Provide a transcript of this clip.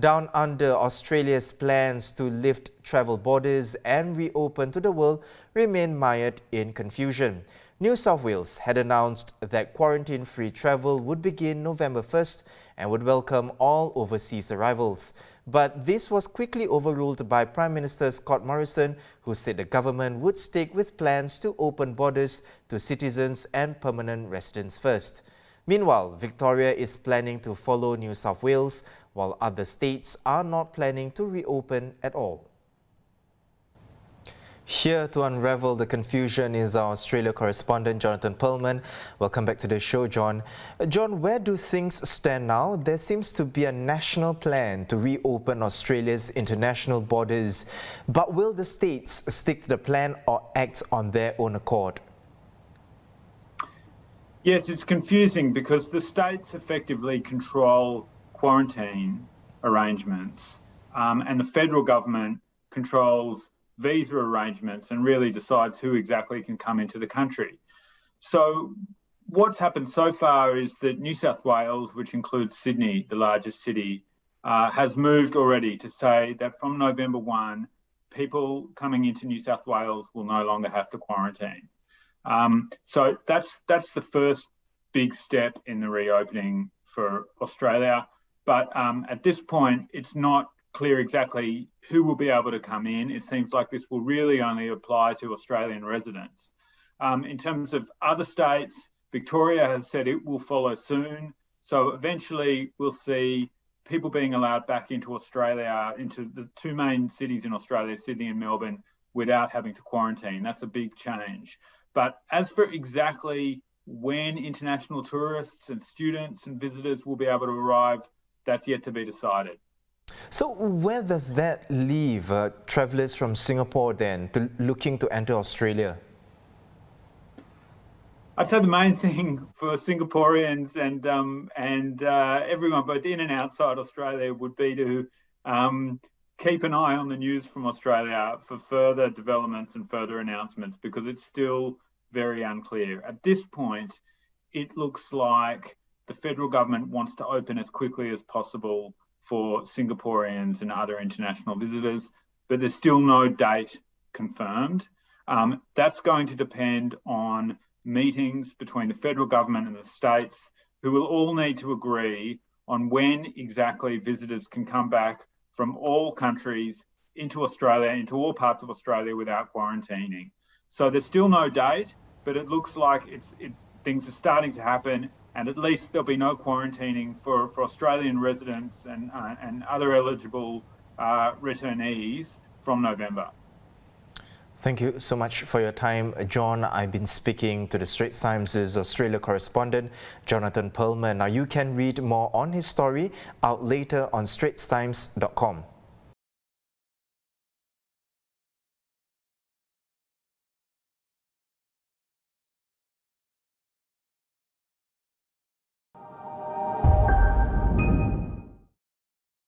Down under, Australia's plans to lift travel borders and reopen to the world remain mired in confusion. New South Wales had announced that quarantine-free travel would begin November 1st and would welcome all overseas arrivals. But this was quickly overruled by Prime Minister Scott Morrison, who said the government would stick with plans to open borders to citizens and permanent residents first. Meanwhile, Victoria is planning to follow New South Wales, while other states are not planning to reopen at all. Here to unravel the confusion is our Australia correspondent, Jonathan Pearlman. Welcome back to the show, John. John, where do things stand now? There seems to be a national plan to reopen Australia's international borders. But will the states stick to the plan or act on their own accord? Yes, it's confusing because the states effectively control quarantine arrangements and the federal government controls visa arrangements and really decides who exactly can come into the country. So what's happened so far is that New South Wales, which includes Sydney, the largest city, has moved already to say that from November 1, people coming into New South Wales will no longer have to quarantine. So that's the first big step in the reopening for Australia. But at this point, it's not clear exactly who will be able to come in. It seems like this will really only apply to Australian residents. In terms of other states, Victoria has said it will follow soon. So eventually we'll see people being allowed back into Australia, into the two main cities in Australia, Sydney and Melbourne, without having to quarantine. That's a big change. But as for exactly when international tourists and students and visitors will be able to arrive, that's yet to be decided. So where does that leave travellers from Singapore then looking to enter Australia? I'd say the main thing for Singaporeans and everyone, both in and outside Australia, would be to keep an eye on the news from Australia for further developments and further announcements, because it's still very unclear. At this point, it looks like the federal government wants to open as quickly as possible for Singaporeans and other international visitors, but there's still no date confirmed. That's going to depend on meetings between the federal government and the states, who will all need to agree on when exactly visitors can come back from all countries into Australia, into all parts of Australia without quarantining. So there's still no date, but it looks like things are starting to happen, and at least there'll be no quarantining for Australian residents and other eligible returnees from November. Thank you so much for your time, John. I've been speaking to the Straits Times' Australia correspondent, Jonathan Pearlman. Now you can read more on his story out later on straitstimes.com.